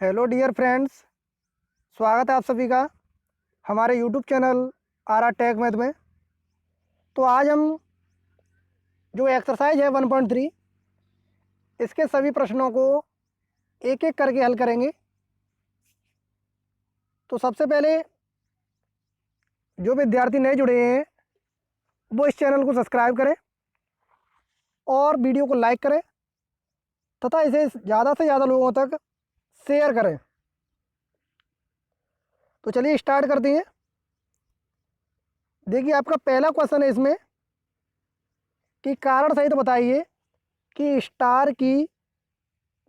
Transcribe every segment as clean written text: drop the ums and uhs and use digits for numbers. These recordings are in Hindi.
हेलो डियर फ्रेंड्स, स्वागत है आप सभी का हमारे YouTube channel R R tech math में। तो आज हम जो एक्सरसाइज है 1.3 इसके सभी प्रश्नों को एक एक करके हल करेंगे। तो सबसे पहले जो विद्यार्थी नए जुड़े हैं वो इस चैनल को सब्सक्राइब करें और वीडियो को लाइक करें तथा इसे ज़्यादा से ज़्यादा लोगों तक शेयर करें। तो चलिए स्टार्ट करते हैं। देखिए, आपका पहला क्वेश्चन है इसमें कि कारण सहित बताइए कि स्टार की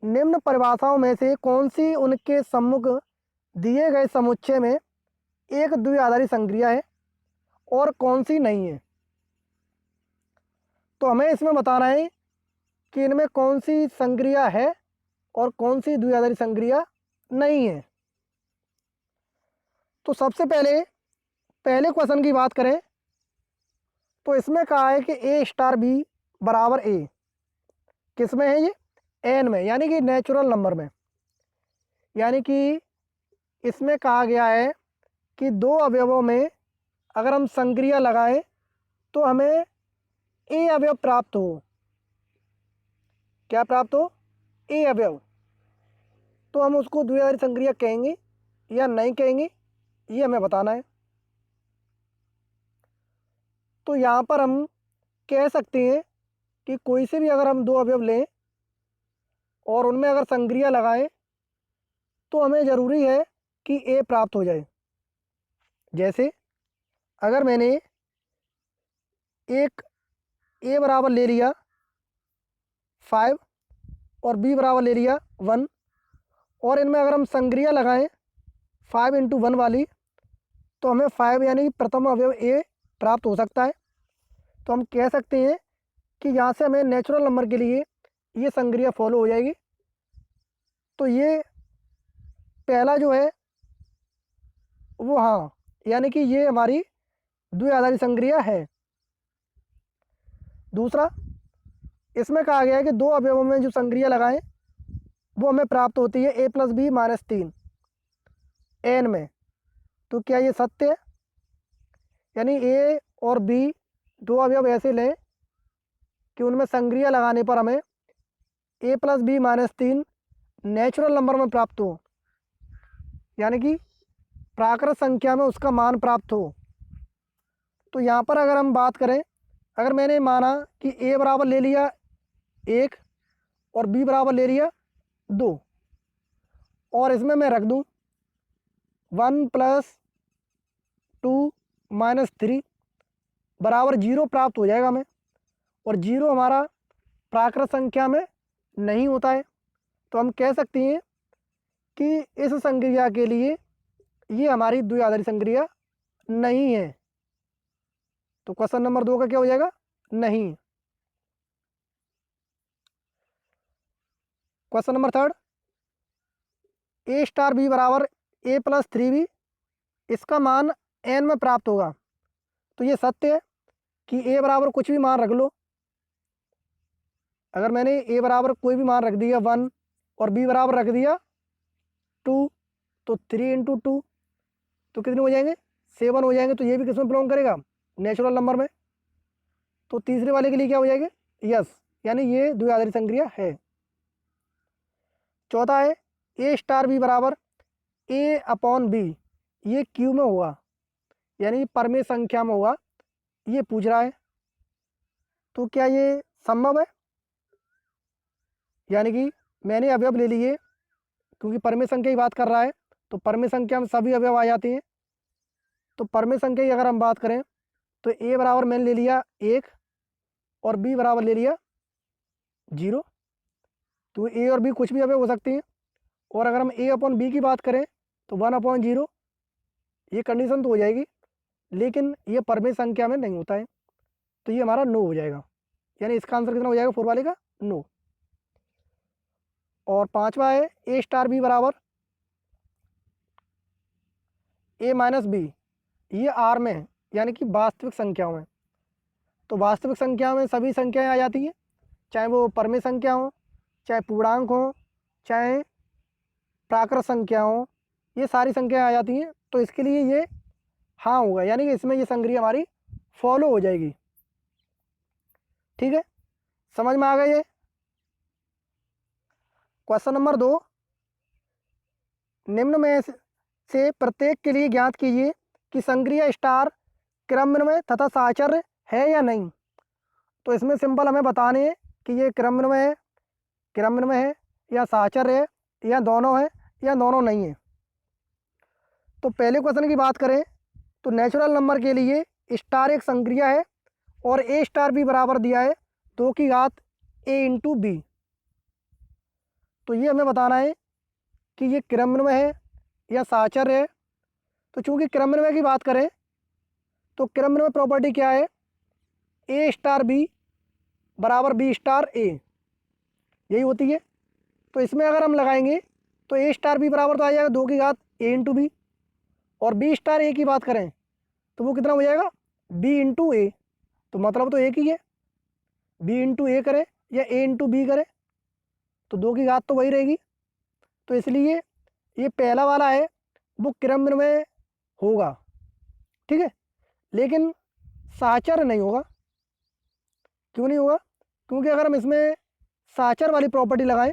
निम्न परिभाषाओं में से कौन सी उनके सम्मुख दिए गए समुच्चय में एक द्विआधारी संक्रिया है और कौन सी नहीं है। तो हमें इसमें बताना है कि इनमें कौन सी संक्रिया है और कौन सी द्विआधारी संक्रिया नहीं है। तो सबसे पहले क्वेश्चन की बात करें तो इसमें कहा है कि ए स्टार बी बराबर ए। किस में है ये? एन में, यानी कि नेचुरल नंबर में। यानी कि इसमें कहा गया है कि दो अवयवों में अगर हम संक्रिया लगाएं तो हमें ए अवयव प्राप्त हो। क्या प्राप्त हो? ए अवयव। तो हम उसको द्विआधारी संक्रिया कहेंगे या नहीं कहेंगे, ये हमें बताना है। तो यहाँ पर हम कह सकते हैं कि कोई से भी अगर हम दो अवयव लें और उनमें अगर संक्रिया लगाएं तो हमें ज़रूरी है कि ए प्राप्त हो जाए। जैसे अगर मैंने एक ए बराबर ले लिया 5 और बी बराबर ले लिया 1 और इनमें अगर हम संक्रिया लगाएं 5 × 1 वाली तो हमें 5 यानी प्रथम अवयव ए प्राप्त हो सकता है। तो हम कह सकते हैं कि यहाँ से हमें नेचुरल नंबर के लिए ये संक्रिया फॉलो हो जाएगी। तो ये पहला जो है वो हाँ, यानी कि ये हमारी द्विआधारी संक्रिया है। दूसरा, इसमें कहा गया है कि दो अवयवों में जो संक्रिया लगाएं वो हमें प्राप्त होती है a plus b minus 3 N में। तो क्या ये सत्य है? यानी ए और बी दो अवयव ऐसे लें कि उनमें संक्रिया लगाने पर हमें a plus b minus 3 natural number में प्राप्त हो, यानी कि प्राकृत संख्या में उसका मान प्राप्त हो। तो यहाँ पर अगर हम बात करें, अगर मैंने माना कि ए बराबर ले लिया 1 और बी बराबर ले लिया 2 और इसमें मैं रख दूँ 1 + 2 - 3 बराबर 0 प्राप्त हो जाएगा हमें। और 0 हमारा प्राकृत संख्या में नहीं होता है। तो हम कह सकते हैं कि इस संक्रिया के लिए ये हमारी द्विआधारी संक्रिया नहीं है। तो क्वेश्चन नंबर 2 का क्या हो जाएगा? नहीं। क्वेश्चन नंबर 3, ए स्टार बी बराबर ए + 3b, इसका मान एन में प्राप्त होगा। तो ये सत्य है कि ए बराबर कुछ भी मान रख लो। अगर मैंने ए बराबर कोई भी मान रख दिया 1 और बी बराबर रख दिया 2, तो 3 × 2 तो कितने हो जाएंगे? 7 हो जाएंगे। तो ये भी किस में बिलोंग करेगा? नेचुरल नंबर में। तो तीसरे वाले के लिए क्या हो जाएगा? यस, यानी ये द्विआधारी संक्रिया है। चौथा है ए स्टार बी बराबर A/B, ये क्यू में होगा, यानी परमेय संख्या में होगा, ये पूछ रहा है। तो क्या ये संभव है? यानी कि मैंने अवयव ले लिए, क्योंकि परमेय संख्या की बात कर रहा है तो परमेय संख्या में सभी अवयव आ जाते हैं। तो परमेय संख्या की अगर हम बात करें तो ए बराबर मैंने ले लिया 1 और बी बराबर ले लिया 0। तो ए और बी कुछ भी अवयव हो सकते हैं। और अगर हम A/B की बात करें तो 1/0, ये कंडीशन तो हो जाएगी, लेकिन ये परमेय संख्या में नहीं होता है। तो ये हमारा नो हो जाएगा, यानी इसका आंसर कितना हो जाएगा? 4 वाले का नो। और पांचवा है ए स्टार बी बराबर A-B, ये आर में है, यानी कि वास्तविक संख्याओं में। तो वास्तविक संख्या में सभी संख्याएं आ जाती हैं, चाहे वो परमेय संख्या हो, चाहे पूर्णांक हो, चाहे प्राकृत संख्याओं, ये सारी संख्याएं आ जाती हैं, तो इसके लिए ये हाँ होगा, यानी कि इसमें ये संक्रिया हमारी फॉलो हो जाएगी। ठीक है, समझ में आ गया ये। क्वेश्चन नंबर 2, निम्न में से प्रत्येक के लिए ज्ञात कीजिए कि संक्रिया स्टार क्रमन्वय तथा साहचर्य है या नहीं। तो इसमें सिंपल हमें बताने हैं कि ये क्रमन्वय है या साहचर्य है, या दोनों है या दोनों नहीं है। तो पहले क्वेश्चन की बात करें तो नेचुरल नंबर के लिए स्टार एक संक्रिया है और ए स्टार भी बराबर दिया है 2 की घात a इंटू बी। तो ये हमें बताना है कि ये क्रमन्वय है या साहचर्य है। तो चूंकि क्रमन्वय की बात करें तो क्रमन्वय प्रॉपर्टी क्या है, ए स्टार बी बराबर बी स्टार ए, यही होती है। तो इसमें अगर हम लगाएंगे तो ए स्टार बी बराबर तो आ जाएगा 2 की घात ए इंटू बी, और बी स्टार ए की बात करें तो वो कितना हो जाएगा बी इंटू ए। तो मतलब तो एक ही है, बी इंटू ए करें या ए इंटू बी करें तो 2 की घात तो वही रहेगी। तो इसलिए ये पहला वाला है वो क्रमन्वय होगा, ठीक है, लेकिन साहचर्य नहीं होगा। क्यों नहीं होगा, क्योंकि अगर हम इसमें साहचर्य वाली प्रॉपर्टी लगाएं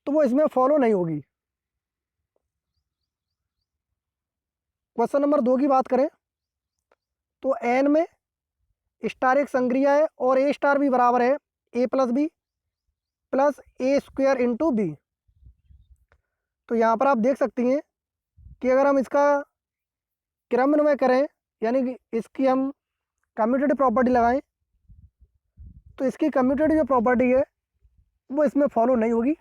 तो वो इसमें फॉलो नहीं होगी। क्वेश्चन नंबर 2 की बात करें तो एन में स्टार एक संक्रिया है और ए स्टार भी बराबर है a plus b plus A square into B. तो यहाँ पर आप देख सकती हैं कि अगर हम इसका क्रमन्वय करें, यानी कि इसकी हम कम्यूटेटिव प्रॉपर्टी लगाएं, तो इसकी कम्यूटेटिव जो प्रॉपर्टी है वो इसमें फॉलो नहीं होगी।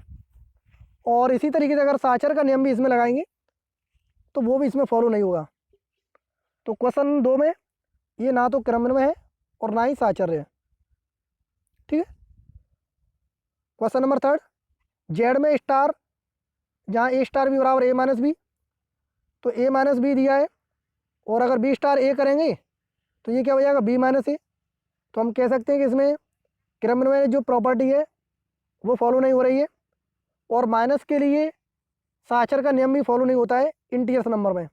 और इसी तरीके से अगर साहचर्य का नियम भी इसमें लगाएंगे तो वो भी इसमें फॉलो नहीं होगा। तो क्वेश्चन 2 में ये ना तो क्रमन्वय है और ना ही साहचर्य है। ठीक है, क्वेश्चन नंबर 3, जेड में स्टार जहाँ ए स्टार भी बराबर ए माइनस बी, तो ए माइनस बी दिया है और अगर बी स्टार ए करेंगे तो ये क्या हो जाएगा बी माइनस ए। तो हम कह सकते हैं कि इसमें क्रमन्वय जो प्रॉपर्टी है वो फॉलो नहीं हो रही है, और माइनस के लिए साहचर्य का नियम भी फॉलो नहीं होता है इंटीजर्स नंबर में।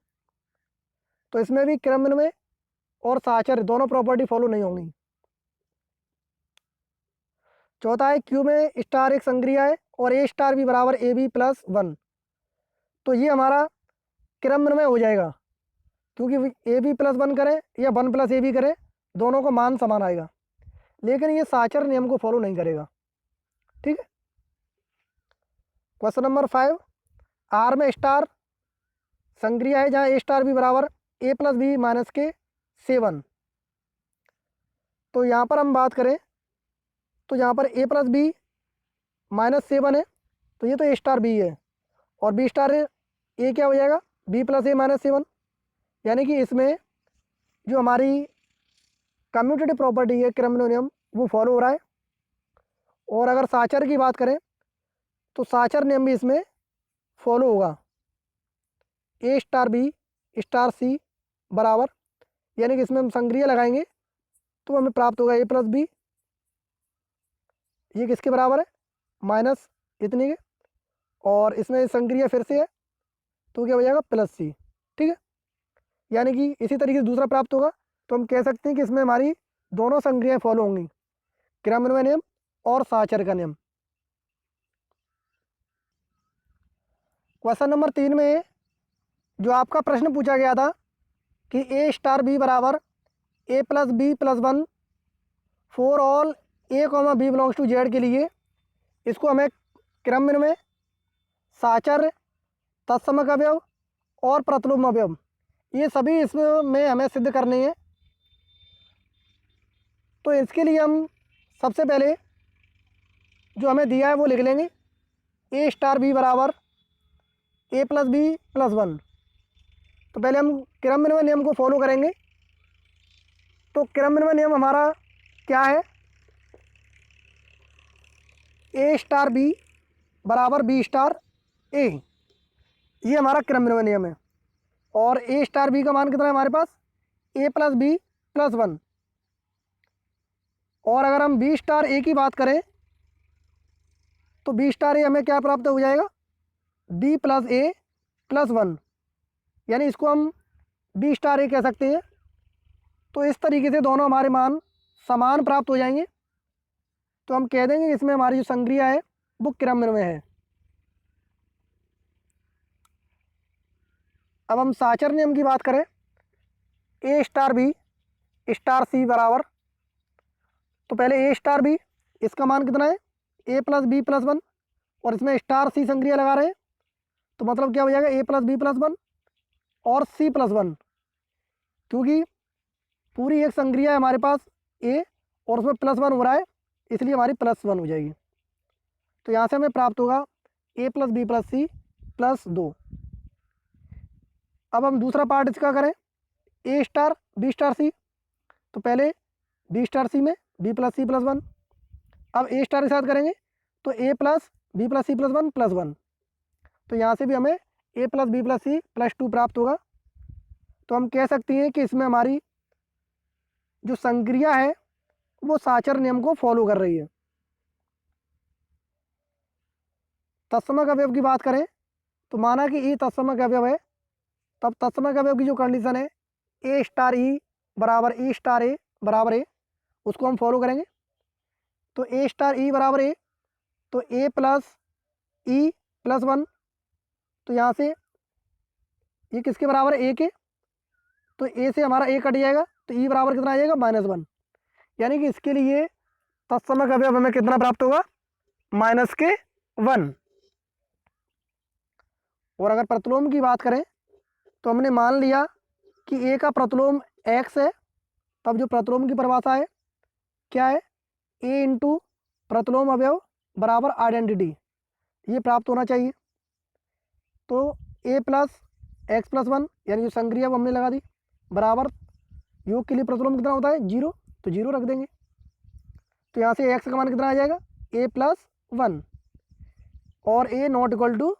तो इसमें भी क्रमन्वय और साहचर्य दोनों प्रॉपर्टी फॉलो नहीं होंगी। चौथा है क्यू में स्टार एक संक्रिया है और ए स्टार भी बराबर ए बी प्लस 1। तो ये हमारा क्रमन्वय हो जाएगा, क्योंकि ए बी प्लस 1 करें या 1 प्लस ए बी करें दोनों को मान समान आएगा, लेकिन ये साहचर्य नियम को फॉलो नहीं करेगा। ठीक है, क्वेश्चन नंबर 5, आर में स्टार संक्रिया है जहाँ ए स्टार भी बराबर ए प्लस बी माइनस के 7। तो यहाँ पर हम बात करें तो यहाँ पर ए प्लस बी माइनस 7 है, तो ये तो ए स्टार बी है, और बी स्टार ए क्या हो जाएगा बी प्लस ए माइनस 7। यानी कि इसमें जो हमारी कम्यूटेटिव प्रॉपर्टी है क्रमन्वय नियम वो फॉलो हो रहा है। और अगर साहचर्य की बात करें तो साहचर्य नियम भी इसमें फॉलो होगा, ए स्टार बी स्टार सी बराबर, यानी कि इसमें हम संक्रिया लगाएंगे तो हमें प्राप्त होगा ए प्लस बी, ये किसके बराबर है माइनस इतनी के, और इसमें संक्रिया फिर से है तो क्या हो जाएगा प्लस सी। ठीक है, यानी कि इसी तरीके से दूसरा प्राप्त होगा। तो हम कह सकते हैं कि इसमें हमारी दोनों संक्रियाएं फॉलो होंगी, क्रमन्वय नियम और साहचर्य का नियम। क्वेश्चन नंबर 3 में जो आपका प्रश्न पूछा गया था कि ए स्टार बी बराबर a plus b plus 1 for all a comma b belongs to Z के लिए, इसको हमें क्रमन्वय, साहचर्य, तत्समक अवयव और प्रतिलोम अवयव ये सभी इसमें हमें सिद्ध करने हैं। तो इसके लिए हम सबसे पहले जो हमें दिया है वो लिख लेंगे, ए स्टार बी बराबर ए प्लस बी प्लस 1। तो पहले हम क्रमन्वय नियम को फॉलो करेंगे। तो क्रमन्वय नियम हमारा क्या है, ए स्टार बी बराबर बी स्टार ए, ये हमारा क्रमन्वय नियम है। और ए स्टार बी का मान कितना है हमारे पास ए प्लस बी प्लस 1। और अगर हम बी स्टार ए की बात करें तो बी स्टार ए हमें क्या प्राप्त हो जाएगा बी प्लस ए प्लस वन, यानी इसको हम बी स्टार ए कह सकते हैं। तो इस तरीके से दोनों हमारे मान समान प्राप्त हो जाएंगे। तो हम कह देंगे इसमें हमारी जो संक्रिया है वो क्रम में है। अब हम साचर नियम की बात करें, ए स्टार बी स्टार सी बराबर, तो पहले ए स्टार बी, इसका मान कितना है a plus b plus one, और इसमें स्टार सी संक्रिया लगा रहे हैं, तो मतलब क्या हो जाएगा a plus b plus one और सी प्लस वन, क्योंकि पूरी एक संक्रिया है हमारे पास ए और उसमें प्लस वन हो रहा है, इसलिए हमारी प्लस वन हो जाएगी। तो यहाँ से हमें प्राप्त होगा a plus b plus c plus दो। अब हम दूसरा पार्ट इसका करें, a star b star c, तो पहले बी स्टार सी में b plus c plus one, अब ए स्टार के साथ करेंगे तो a plus b plus c plus one, तो यहाँ से भी हमें a plus b plus c plus two प्राप्त होगा। तो हम कह सकते हैं कि इसमें हमारी जो संक्रिया है वो साचर नियम को फॉलो कर रही है। तत्समक अवयव की बात करें तो माना कि ई तत्समक अवयव है, तब तत्समक अवयव की जो कंडीशन है ए स्टार ई बराबर ई स्टार ए बराबर ए, उसको हम फॉलो करेंगे। तो ए स्टार ई बराबर ए, तो a plus E plus one, तो यहाँ से ये किसके बराबर है ए के, तो ए से हमारा ए कट जाएगा, तो ई बराबर कितना आ जाएगा माइनस वन, यानी कि इसके लिए तत्समक अवयव हमें कितना प्राप्त होगा माइनस के वन। और अगर प्रतिलोम की बात करें तो हमने मान लिया कि ए का प्रतिलोम एक्स है, तब जो प्रतिलोम की परिभाषा है क्या है, ए इंटू प्रतिलोम अवयव बराबर आइडेंटिटी, ये प्राप्त होना चाहिए। तो a plus x plus one, यानी जो संक्रिया वो हमने लगा दी, बराबर योग के लिए प्रतिलोम कितना होता है जीरो, तो जीरो रख देंगे। तो यहाँ से एक्स का मान कितना आ जाएगा ए प्लस वन, और ए नॉट इक्वल टू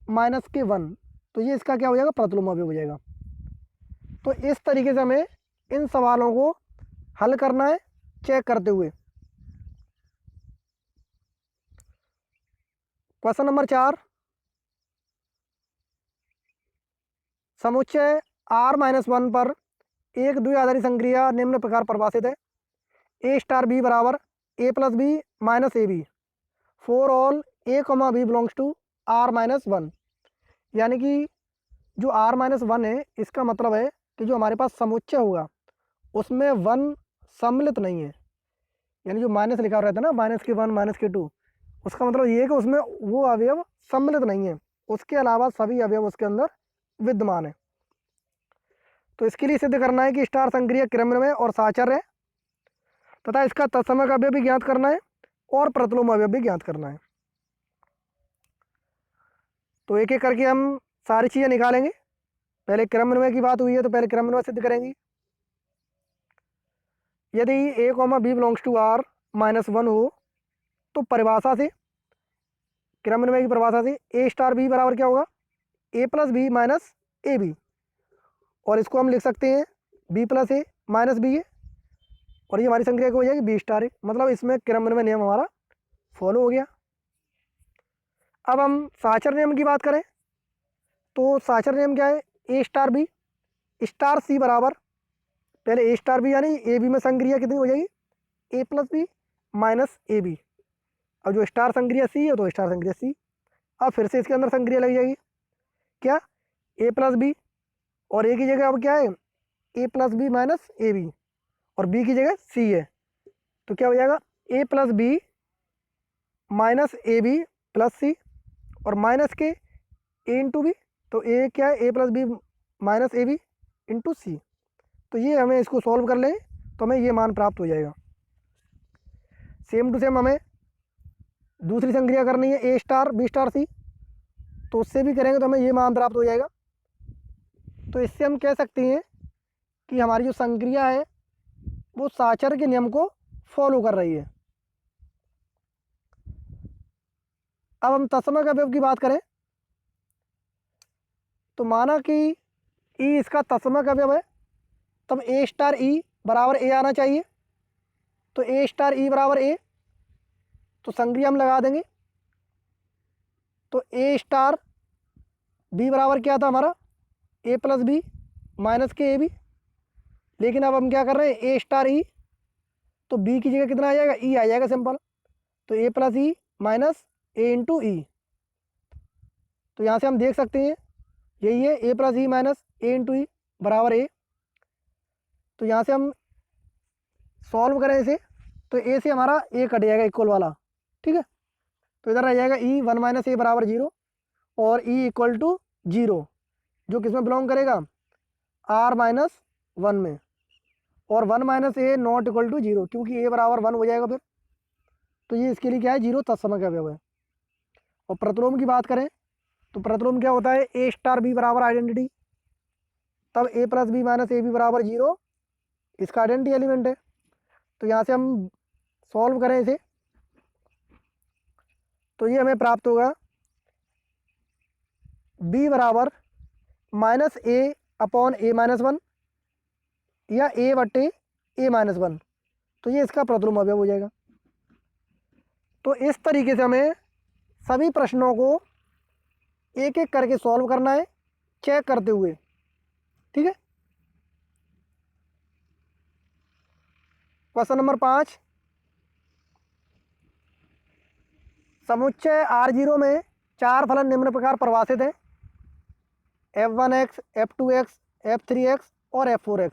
माइनस के वन, तो ये इसका क्या हो जाएगा प्रतिलोम अवयव हो जाएगा। तो इस तरीके से हमें इन सवालों को हल करना है चेक करते हुए। क्वेश्चन नंबर 4, समुच्चय R-1 पर एक द्विआधारी संक्रिया निम्न प्रकार परिभाषित है, ए स्टार बी बराबर a plus b minus a b for all a comma b belongs to R-1, यानी कि जो R-1 है इसका मतलब है कि जो हमारे पास समुच्चय होगा उसमें वन सम्मिलित नहीं है, यानी जो माइनस लिखा रहता है ना माइनस के वन माइनस के टू, उसका मतलब ये है कि उसमें वो अवयव सम्मिलित नहीं है, उसके अलावा सभी अवयव उसके अंदर विद्यमान है। तो इसके लिए सिद्ध करना है कि स्टार संक्रिया क्रम में और साचर है, तथा इसका तत्समक अवयव भी ज्ञात करना है और प्रतिलोम अवयव भी ज्ञात करना है। तो एक एक करके हम सारी चीज़ें निकालेंगे। पहले क्रमन्वय की बात हुई है तो पहले क्रमन्वय सिद्ध करेंगे। यदि a comma b belongs to R-1 हो तो परिभाषा से, क्रमन्वय की परिभाषा से ए स्टार बी बराबर क्या होगा a plus b minus a b, और इसको हम लिख सकते हैं b plus a minus b a, और ये हमारी संक्रिया हो जाएगी बी स्टार ए, मतलब इसमें क्रमन्वय नियम हमारा फॉलो हो गया। अब हम साचर नियम की बात करें तो साचर नियम क्या है, ए स्टार बी स्टार सी बराबर, पहले ए स्टार बी यानी ए बी में संक्रिया कितनी हो जाएगी a plus b minus a b, अब जो स्टार संक्रिया सी है तो स्टार संक्रिया सी, अब फिर से इसके अंदर संक्रिया लग जाएगी क्या ए प्लस बी, और ए की जगह अब क्या है a plus b minus a b, और बी की जगह सी है, तो क्या हो जाएगा a plus b minus a b plus c, और माइनस के ए इंटू बी, तो ए क्या है a plus b minus a b into c. तो ये हमें इसको सॉल्व कर लें तो हमें ये मान प्राप्त हो जाएगा। सेम टू सेम हमें दूसरी संक्रिया करनी है a star b star c, तो उससे भी करेंगे तो हमें ये मान प्राप्त हो जाएगा। तो इससे हम कह सकते हैं कि हमारी जो संक्रिया है वो साचर के नियम को फॉलो कर रही है। अब हम तत्समक अवयव की बात करें तो माना कि ई इसका तत्समक अवयव है, तब ए स्टार ई बराबर ए आना चाहिए, तो ए स्टार ई बराबर ए, तो संक्रिया हम लगा देंगे, तो ए स्टार बी बराबर क्या था हमारा, ए प्लस बी माइनस के ए बी, लेकिन अब हम क्या कर रहे हैं, ए स्टार ई, तो बी की जगह कितना आ जाएगा, ई आ जाएगा सिंपल, तो a plus E minus A into ई। तो यहाँ से हम देख सकते हैं यही है, a plus E minus A into ई बराबर ए। तो यहाँ से हम सॉल्व करें इसे, तो ए से हमारा ए कट जाएगा इक्वल वाला, ठीक है। तो इधर रह जाएगा ई वन माइनस ए बराबर जीरो, और ई इक्वल टू जीरो, जो किस में बिलोंग करेगा, आर माइनस वन में, और one minus a not equal to zero, क्योंकि ए बराबर वन हो जाएगा फिर, तो ये इसके लिए क्या है, जीरो तत्समक अवयव है। और प्रतिलोम की बात करें तो प्रतिलोम क्या होता है, ए स्टार बी बराबर आइडेंटिटी, तब a plus b minus a b बराबर जीरो, इसका आइडेंटिटी एलिमेंट है। तो यहाँ से हम सॉल्व करें इसे, तो ये हमें प्राप्त होगा बी बराबर माइनस ए अपॉन ए माइनस वन, या ए बटे ए माइनस वन, तो ये इसका प्रतिलोम अवयव हो जाएगा। तो इस तरीके से हमें सभी प्रश्नों को एक एक करके सॉल्व करना है, चेक करते हुए, ठीक है। क्वेश्चन नंबर 5, समुच्चय R0 में चार फलन निम्न प्रकार परिभाषित हैं, f1x, f2x, f3x और f4x।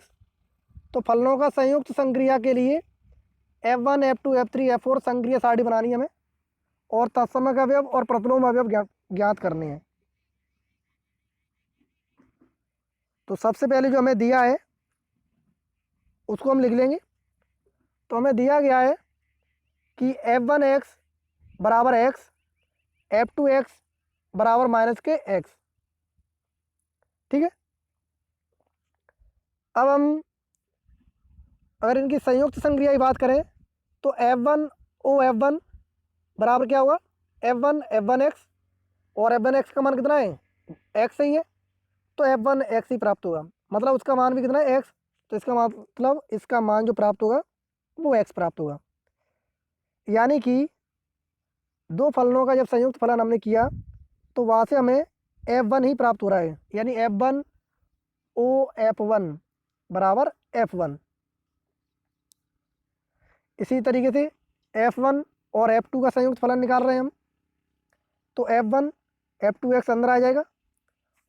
तो फलनों का संयुक्त संक्रिया के लिए f1, f2, f3, f4 संक्रिया सारणी बनानी है हमें, और तत्समक अवयव और प्रतिलोम अवयव ज्ञात करने हैं। तो सबसे पहले जो हमें दिया है उसको हम लिख लेंगे। तो हमें दिया गया है कि f1x बराबर x, f2x बराबर माइनस के x, ठीक है। अब हम अगर इनकी संयुक्त संक्रिया की बात करें तो f1 ओ f1 बराबर क्या होगा, f1 f1x, और f1x का मान कितना है, x ही है, तो f1 x ही प्राप्त होगा, मतलब उसका मान भी कितना है, x, तो इसका मतलब इसका मान जो प्राप्त होगा वो x प्राप्त होगा। यानी कि दो फलनों का जब संयुक्त फलन हमने किया तो वहाँ से हमें f1 ही प्राप्त हो रहा है, यानी f1 ओ f1 बराबर f1। इसी तरीके से f1 और f2 का संयुक्त फलन निकाल रहे हैं हम, तो f1 f2x अंदर आ जाएगा,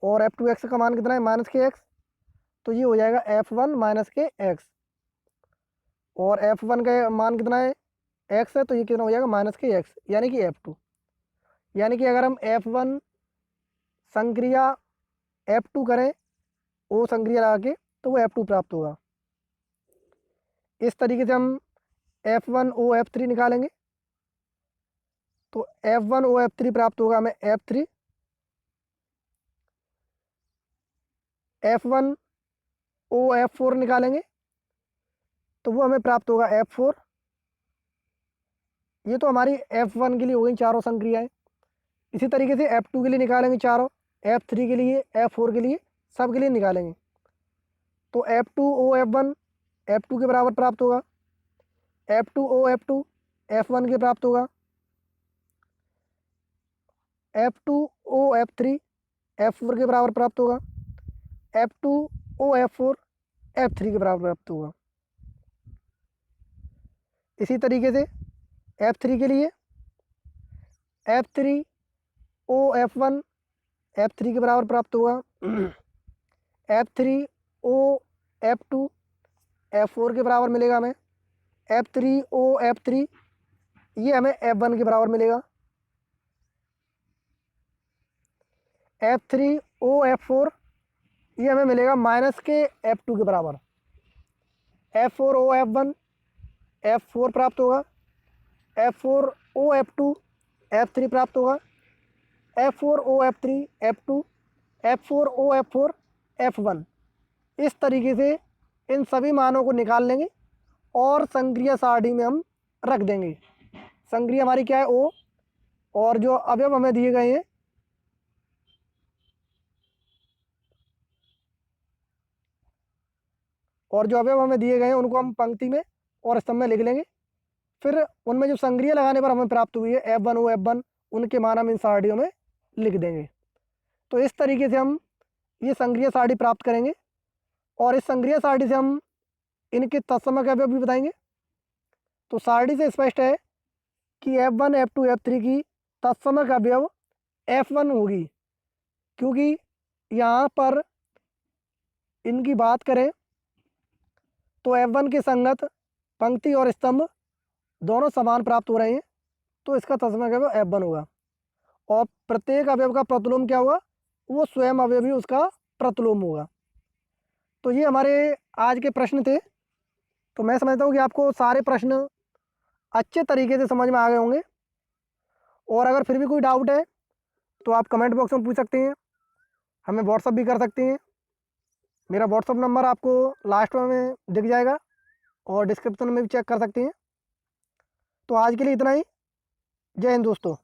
और f2x का मान कितना है, माइनस के x, तो ये हो जाएगा f1 माइनस के x, और f1 का मान कितना है, x है, तो ये कितना हो जाएगा, माइनस के x, यानी कि f2। यानी कि अगर हम f1 संक्रिया f2 करें ओ संक्रिया लगा के, तो वो f2 प्राप्त होगा। इस तरीके से हम f1 ओ f3 निकालेंगे, तो f1 ओ f3 प्राप्त होगा हमें f3, f1 ओ f4 निकालेंगे तो वो हमें प्राप्त होगा f4। ये तो हमारी f1 के लिए हो गई चारों संक्रियाएं। इसी तरीके से f2 के लिए निकालेंगे चारों, f3 के लिए, f4 के लिए, सब के लिए निकालेंगे। तो f2 ओ f1 f2 के बराबर प्राप्त होगा, f2 ओ f2 f1 के प्राप्त होगा, f2 ओ f3 f4 के बराबर प्राप्त होगा, f2 ओ f4 f3 के बराबर प्राप्त होगा। इसी तरीके से f3 के लिए f3 ओ f1 f3 के बराबर प्राप्त होगा, f3 ओ f2 f4 के बराबर मिलेगा हमें, f3 ओ f3 ये हमें f1 के बराबर मिलेगा, f3 ओ f4 ये हमें मिलेगा माइनस के f2 के बराबर, f4 ओ f1 f4 प्राप्त होगा, f4 ओ f2 f3 प्राप्त होगा, f4 ओ f3 f2 f4 ओ f4 f1। इस तरीके से इन सभी मानों को निकाल लेंगे और संक्रिया सारणी में हम रख देंगे। संक्रिया हमारी क्या है, ओ, और जो अवयव हमें दिए गए हैं उनको हम पंक्ति में और स्तंभ में लिख लेंगे। फिर उनमें जो संक्रिया लगाने पर हमें प्राप्त हुई है f1 ओ f1 उनके मान हम इन सारणियों में लिख देंगे। तो इस तरीके से हम ये संक्रिय सारणी प्राप्त करेंगे और इस संक्रिय सारणी से हम इनके तत्समक अवयव भी बताएंगे। तो सारणी से स्पष्ट है कि F1 F2 F3 की तत्समक अवयव F1 होगी, क्योंकि यहाँ पर इनकी बात करें तो F1 के संगत पंक्ति और स्तंभ दोनों समान प्राप्त हो रहे हैं, तो इसका तत्समक अवयव F1 होगा। और प्रत्येक अवयव का प्रतिलोम क्या होगा, वो स्वयं अवयव ही उसका प्रतिलोम होगा। तो ये हमारे आज के प्रश्न थे। तो मैं समझता हूँ कि आपको सारे प्रश्न अच्छे तरीके से समझ में आ गए होंगे। और अगर फिर भी कोई डाउट है तो आप कमेंट बॉक्स में पूछ सकते हैं, हमें व्हाट्सअप भी कर सकते हैं। मेरा व्हाट्सअप नंबर आपको लास्ट में दिख जाएगा और डिस्क्रिप्शन में भी चेक कर सकते हैं। तो आज के लिए इतना ही। जय हिंद दोस्तों।